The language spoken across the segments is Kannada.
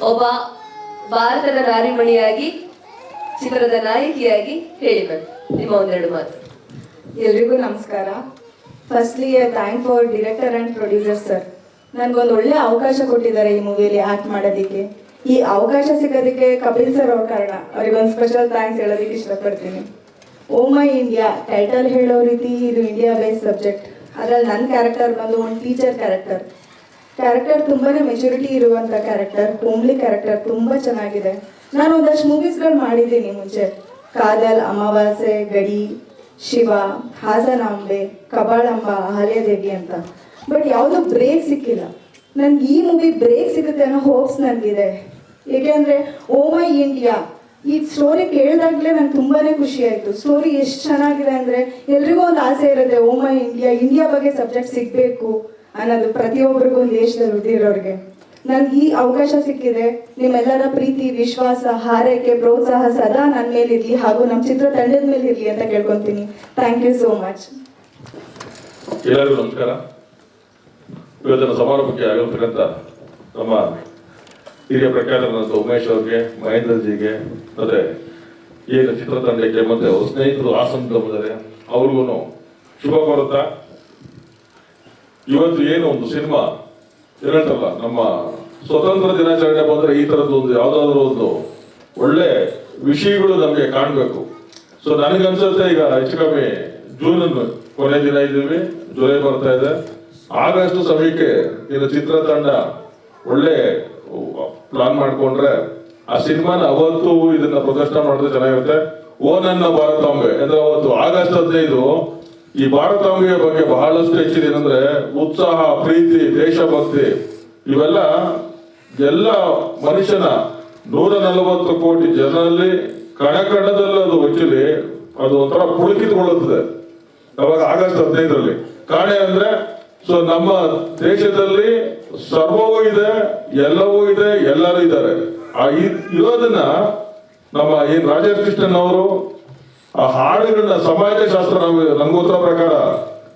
ಒಬ್ಬ ಭಾರತದ ನಾರಿಮಣಿಯಾಗಿ ಚಿತ್ರದ ನಾಯಕಿಯಾಗಿ ಹೇಳಿ ಮ್ಯಾಮ್ ನಿಮ್ಮ ಒಂದೆರಡು ಮಾತು. ಎಲ್ರಿಗೂ ನಮಸ್ಕಾರ. Firstly thank for director and producer sir. ನನಗೊಂದು ಒಳ್ಳೆ ಅವಕಾಶ ಕೊಟ್ಟಿದ್ದಾರೆ ಈ ಮೂವಿಯಲ್ಲಿ ಆ್ಯಕ್ಟ್ ಮಾಡೋದಕ್ಕೆ. ಈ ಅವಕಾಶ ಸಿಗೋದಕ್ಕೆ ಕಪಿಲ್ ಸರ್ ಅವ್ರ ಕಾರಣ. ಅವ್ರಿಗೊಂದು ಸ್ಪೆಷಲ್ ಥ್ಯಾಂಕ್ಸ್ ಹೇಳೋದಕ್ಕೆ ಇಷ್ಟಪಡ್ತೀನಿ. ಓ ಮೈ ಇಂಡಿಯಾ ಟೈಟಲ್ ಹೇಳೋ ರೀತಿ ಇದು ಇಂಡಿಯಾ ಬೇಸ್ಡ್ ಸಬ್ಜೆಕ್ಟ್. ಅದರಲ್ಲಿ ನನ್ನ ಕ್ಯಾರೆಕ್ಟರ್ ಬಂದು ಒಂದು ಟೀಚರ್ ಕ್ಯಾರೆಕ್ಟರ್ ತುಂಬಾ ಮೆಚುರಿಟಿ ಇರುವಂಥ ಕ್ಯಾರೆಕ್ಟರ್, ಹೋಮ್ಲಿ ಕ್ಯಾರೆಕ್ಟರ್, ತುಂಬ ಚೆನ್ನಾಗಿದೆ. ನಾನು ಒಂದಷ್ಟು ಮೂವೀಸ್ಗಳು ಮಾಡಿದ್ದೀನಿ ಮುಂಚೆ. ಕಾದಲ್, ಅಮಾವಾಸ್ಯೆ, ಗಡಿ, ಶಿವ, ಹಾಸನಾಂಬೆ, ಕಬಾಳಂಬ, ಅಹಲ್ಯಾದೇವಿ ಅಂತ. ಬಟ್ ಯಾವುದೂ ಬ್ರೇಕ್ ಸಿಕ್ಕಿಲ್ಲ. ನನ್ಗೆ ಈ ಮೂವಿ ಬ್ರೇಕ್ ಸಿಗುತ್ತೆ ಅನ್ನೋ ಹೋಪ್ಸ್ ನನಗಿದೆ. ಏಕೆಂದರೆ ಓ ಮೈ ಇಂಡಿಯಾ ಈ ಸ್ಟೋರಿ ಕೇಳಿದಾಗಲೇ ನಂಗೆ ತುಂಬಾ ಖುಷಿ ಆಯಿತು. ಸ್ಟೋರಿ ಎಷ್ಟು ಚೆನ್ನಾಗಿದೆ ಅಂದರೆ ಎಲ್ರಿಗೂ ಒಂದು ಆಸೆ ಇರುತ್ತೆ, ಓ ಮೈ ಇಂಡಿಯಾ ಬಗ್ಗೆ ಸಬ್ಜೆಕ್ಟ್ ಸಿಗಬೇಕು ಅನ್ನೋದು ಪ್ರತಿಯೊಬ್ಬರಿಗೂ ಒಂದು ದೇಶದಲ್ಲಿ ಉಳಿದಿರೋರಿಗೆ. ನನಗೆ ಈ ಅವಕಾಶ ಸಿಕ್ಕಿದೆ. ನಿಮ್ಮೆಲ್ಲರ ಪ್ರೀತಿ, ವಿಶ್ವಾಸ, ಹಾರೈಕೆ, ಪ್ರೋತ್ಸಾಹ ಸದಾ ನನ್ನ ಮೇಲಿರಲಿ ಹಾಗೂ ನಮ್ಮ ಚಿತ್ರತಂಡದ ಮೇಲೆ ಇರಲಿ ಅಂತ ಕೇಳ್ಕೊತೀನಿ. Thank you so much. ಎಲ್ಲರಿಗೂ ನಮಸ್ಕಾರ. ಇವತ್ತಿನ ಸಮಾರಂಭಕ್ಕೆ ಆಗಿರ್ತಕ್ಕಂಥ ನಮ್ಮ ಹಿರಿಯ ಪ್ರಖ್ಯಾತರಾದಂಥ ಉಮೇಶ್ ಅವ್ರಿಗೆ, ಮಹೇಂದ್ರಜಿಗೆ, ಮತ್ತೆ ಏನು ಚಿತ್ರತಂಡಕ್ಕೆ ಮತ್ತೆ ಅವ್ರ ಸ್ನೇಹಿತರು ಹಾಸನದಲ್ಲಿದ್ದಾರೆ ಅವ್ರಿಗೂ ಶುಭ ಕೋರುತ್ತಾ, ಇವತ್ತು ಏನು ಒಂದು ಸಿನಿಮಾ ಇರತ್ತಲ್ಲ, ನಮ್ಮ ಸ್ವತಂತ್ರ ದಿನಾಚರಣೆ ಬಂದ್ರೆ ಈ ತರದ್ದು ಒಂದು ಯಾವ್ದಾದ್ರು ಒಂದು ಒಳ್ಳೆ ವಿಷಯಗಳು ನಮಗೆ ಕಾಣಬೇಕು. ಸೊ ನನಗನ್ಸುತ್ತೆ ಈಗ ಹೆಚ್ಚು ಕಮ್ಮಿ ಜೂನ್ ಕೊನೆ ದಿನ ಇದ್ದೀವಿ, ಜುಲೈ ಬರ್ತಾ ಇದೆ. ಆಗಸ್ಟ್ ಸಮಯಕ್ಕೆ ಇನ್ನು ಚಿತ್ರತಂಡ ಒಳ್ಳೆ ಪ್ಲಾನ್ ಮಾಡ್ಕೊಂಡ್ರೆ ಆ ಸಿನಿಮಾನ ಅವತ್ತು ಇದನ್ನ ಪ್ರದರ್ಶನ ಮಾಡಿದ್ರೆ ಚೆನ್ನಾಗಿರುತ್ತೆ. ಓ ನನ್ನ ಭಾರತಾಂಬೆ ಅಂದ್ರೆ ಅವತ್ತು ಆಗಸ್ಟ್ 15 ಈ ಭಾರತಾಂಬೆಯ ಬಗ್ಗೆ ಬಹಳಷ್ಟು ಹೆಚ್ಚಿದೆ. ಏನಂದ್ರೆ ಉತ್ಸಾಹ, ಪ್ರೀತಿ, ದೇಶಭಕ್ತಿ ಇವೆಲ್ಲ ಎಲ್ಲ ಮನುಷ್ಯನ 140 ಕೋಟಿ ಜನರಲ್ಲಿ ಕಣಕಣದಲ್ಲಿ ಅದು ಆಕ್ಚುಲಿ ಅದು ಒಂಥರ ಪುಳುಕಿತುಕೊಳ್ಳುತ್ತದೆ ಅವಾಗ ಆಗಸ್ಟ್ 15ರಲ್ಲಿ. ಕಾರಣ ಅಂದ್ರೆ ಸೊ ನಮ್ಮ ದೇಶದಲ್ಲಿ ಸರ್ವವೂ ಇದೆ, ಎಲ್ಲವೂ ಇದೆ, ಎಲ್ಲರೂ ಇದ್ದಾರೆ. ಇರೋದನ್ನ ನಮ್ಮ ಏನ್ ರಾಜೇಶ್ ಕೃಷ್ಣನ್ ಅವರು ಆ ಹಾಡುಗಳನ್ನ ಸಮಾಜಶಾಸ್ತ್ರ ನನ್ಗೆ ಗೊತ್ತಿರೋ ಪ್ರಕಾರ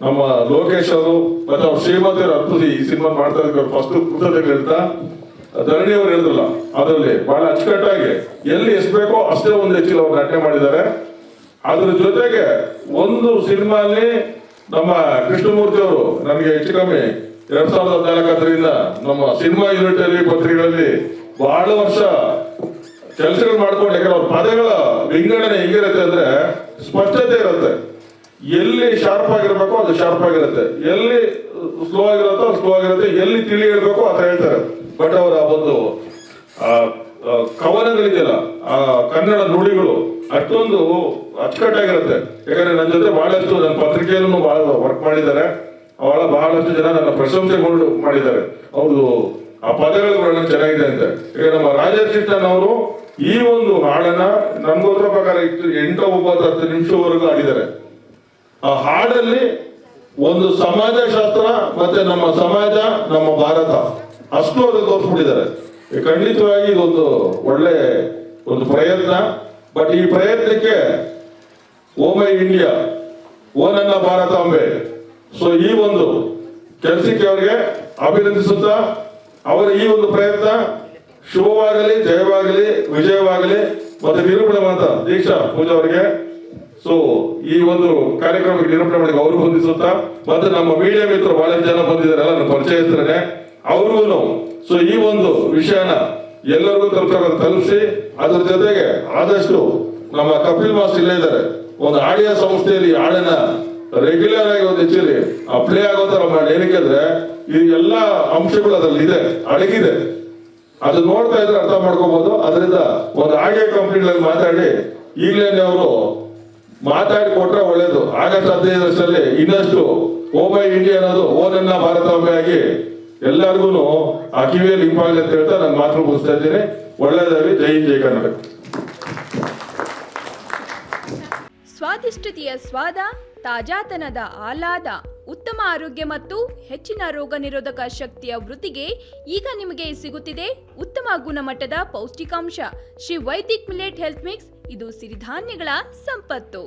ನಮ್ಮ ಲೋಕೇಶ್ ಅವರು ಮತ್ತೆ ಅವ್ರ ಶ್ರೀಮತಿಯವರು ಅರ್ಪಿಸಿ ಈ ಸಿನಿಮಾ ಮಾಡ್ತಾ ಇದ್ದಾರೆ. ಫಸ್ಟ್ ಕೃತಜ್ಞತೆ ಹೇಳ್ತಾ ಧರಣಿ ಅವರು ಹೇಳಿದ್ರಲ್ಲ, ಅದರಲ್ಲಿ ಬಹಳ ಅಚ್ಚುಕಟ್ಟಾಗಿ ಎಲ್ಲಿ ಎಷ್ಟು ಬೇಕೋ ಅಷ್ಟೇ ಒಂದು ಹೆಚ್ಚಿನ ಅವ್ರು ನಾಟ್ಯ ಮಾಡಿದ್ದಾರೆ. ಅದ್ರ ಜೊತೆಗೆ ಒಂದು ಸಿನಿಮಾಲಿ ನಮ್ಮ ಕೃಷ್ಣಮೂರ್ತಿ ಅವರು ನನಗೆ ಹೆಚ್ಚು ಕಮ್ಮಿ 2014 ನಮ್ಮ ಸಿನಿಮಾ ಯೂನಿಟ್ ಅಲ್ಲಿ ಪತ್ರಿಕೆಗಳಲ್ಲಿ ಬಹಳ ವರ್ಷ ಕೆಲಸಗಳು ಮಾಡ್ಕೊಂಡು, ಯಾಕಂದ್ರೆ ಅವ್ರ ಪದಗಳ ವಿಂಗಡಣೆ ಹೆಂಗಿರುತ್ತೆ ಅಂದ್ರೆ ಸ್ಪಷ್ಟತೆ ಇರುತ್ತೆ. ಎಲ್ಲಿ ಶಾರ್ಪ್ ಆಗಿರ್ಬೇಕು ಅದು ಶಾರ್ಪ್ ಆಗಿರುತ್ತೆ, ಎಲ್ಲಿ ಸ್ಲೋ ಆಗಿರುತ್ತೋ ಅದು ಸ್ಲೋ ಆಗಿರುತ್ತೆ, ಎಲ್ಲಿ ತಿಳಿ ಹೇಳ್ಬೇಕು ಅಂತ ಹೇಳ್ತಾರೆ. ಬಟ್ ಅವರ ಒಂದು ಕವನಗಳಿದೆಯಲ್ಲ, ಆ ಕನ್ನಡ ನುಡಿಗಳು ಅಷ್ಟೊಂದು ಅಚ್ಚುಕಟ್ಟಾಗಿರುತ್ತೆ. ಯಾಕಂದ್ರೆ ನನ್ನ ಜೊತೆ ಬಹಳಷ್ಟು ನನ್ನ ಪತ್ರಿಕೆಯಲ್ಲೂ ಬಹಳ ವರ್ಕ್ ಮಾಡಿದ್ದಾರೆ. ಅವಳ ಬಹಳಷ್ಟು ಜನ ನನ್ನ ಪ್ರಶಂಸೆಗೊಂಡು ಮಾಡಿದ್ದಾರೆ. ಅವರು ಆ ಪದಗಳ ವರ್ಣನೆ ಚೆನ್ನಾಗಿದೆ ಅಂತ. ಈಗ ನಮ್ಮ ರಾಜೇಶ್ ಕೃಷ್ಣನ್ ಅವರು ಈ ಒಂದು ಹಾಡನ್ನ ನನ್ಗೋದ್ರ ಪ್ರಕಾರ 8-9 ನಿಮಿಷವರೆಗೂ ಆಡಿದ್ದಾರೆ. ಆ ಹಾಡಲ್ಲಿ ಒಂದು ಸಮಾಜಶಾಸ್ತ್ರ ಮತ್ತೆ ನಮ್ಮ ಸಮಾಜ, ನಮ್ಮ ಭಾರತ ಅಷ್ಟು ಅದು ತೋರಿಸ್ಬಿಟ್ಟಿದ್ದಾರೆ. ಖಂಡಿತವಾಗಿ ಇದೊಂದು ಒಳ್ಳೆ ಒಂದು ಪ್ರಯತ್ನ. ಬಟ್ ಈ ಪ್ರಯತ್ನಕ್ಕೆ ಓ ಮೈ ಇಂಡಿಯಾ, ಓ ನನ್ನ ಭಾರತಾಂಬೆ, ಸೊ ಈ ಒಂದು ಕೆಲಸಕ್ಕೆ ಅವರಿಗೆ ಅಭಿನಂದಿಸುತ್ತಾ ಅವರ ಈ ಒಂದು ಪ್ರಯತ್ನ ಶುಭವಾಗಲಿ, ಜಯವಾಗಲಿ, ವಿಜಯವಾಗಲಿ. ಮತ್ತೆ ನಿರೂಪಣೆ ಮಾತಾ ದೀಕ್ಷಾ ಪೂಜಾ ಅವರಿಗೆ ಸೊ ಈ ಒಂದು ಕಾರ್ಯಕ್ರಮಕ್ಕೆ ನಿರೂಪಣೆ ಮಾಡಿ ಅವರು ಹೊಂದಿಸುತ್ತಾ, ಮತ್ತೆ ನಮ್ಮ ಮೀಡಿಯಾ ಮಿತ್ರರು ಬಹಳಷ್ಟು ಜನ ಬಂದಿದ್ದಾರೆ, ಎಲ್ಲ ನನ್ನ ಪರಿಚಯಿಸ್ತಾರೆ ಅವ್ರಿಗೂ ಸೊ ಈ ಒಂದು ವಿಷಯನ ಎಲ್ಲರಿಗೂ ತಲುಪಿಸಿ, ಅದ್ರ ಜೊತೆಗೆ ಆದಷ್ಟು ನಮ್ಮ ಕಪಿಲ್ ಮಾಸ್ಟರ್ ಇಲ್ಲೇ ಇದ್ದಾರೆ, ಒಂದು ಆಡಿಯೋ ಸಂಸ್ಥೆಯಲ್ಲಿ ಹಾಡನ್ನ ರೆಗ್ಯುಲರ್ ಆಗಿ ಒಂದು ಹೆಚ್ಚಲಿ ಪ್ಲೇ ಆಗೋ ತರ ಮಾಡಿ. ಏನಕ್ಕೆ ಅಂದ್ರೆ ಈ ಎಲ್ಲಾ ಅಂಶಗಳು ಅದ್ರಲ್ಲಿ ಇದೆ, ಅಡಗಿದೆ. ಅದು ನೋಡ್ತಾ ಇದ್ರೆ ಅರ್ಥ ಮಾಡ್ಕೋಬಹುದು. ಅದರಿಂದ ಒಂದು ಆಡಿಯೋ ಕಂಪ್ನಿಗಳಲ್ಲಿ ಮಾತಾಡಿ ಈಗಲೇ ಅವರು ಮಾತಾಡಿ ಕೊಟ್ರೆ ಒಳ್ಳೇದು. ಆಗಸ್ಟ್ 15 ಇನ್ನಷ್ಟು ಓ ಮೈ ಇಂಡಿಯಾ ಅನ್ನೋದು ಓ ನನ್ನ ಭಾರತಾಂಬೆ ಆಗಿ ಎಲ್ಲರಿಗೂ ಆ ಕಿವಿಯಲ್ಲಿ ಇಂಪಾಗಲಿ ಅಂತ ಹೇಳ್ತಾ ನಾನು ಮಾತು ಮುಗಿಸ್ತಾ ಇದ್ದೀನಿ. ಒಳ್ಳೆಯದಾಗಲಿ. ಜೈ ಹಿಂದ್, ಜೈ ಕರ್ನಾಟಕ. ಸ್ವಾದಿಷ್ಟತೆಯ ಸ್ವಾದ, ತಾಜಾತನದ ಆಹ್ಲಾದ, ಉತ್ತಮ ಆರೋಗ್ಯ ಮತ್ತು ಹೆಚ್ಚಿನ ರೋಗ ನಿರೋಧಕ ಶಕ್ತಿಯ ವೃದ್ಧಿಗೆ ಈಗ ನಿಮಗೆ ಸಿಗುತ್ತಿದೆ ಉತ್ತಮ ಗುಣಮಟ್ಟದ ಪೌಷ್ಟಿಕಾಂಶ Shri Vaidik millet health mix. ಇದು ಸಿರಿಧಾನ್ಯಗಳ ಸಂಪತ್ತು.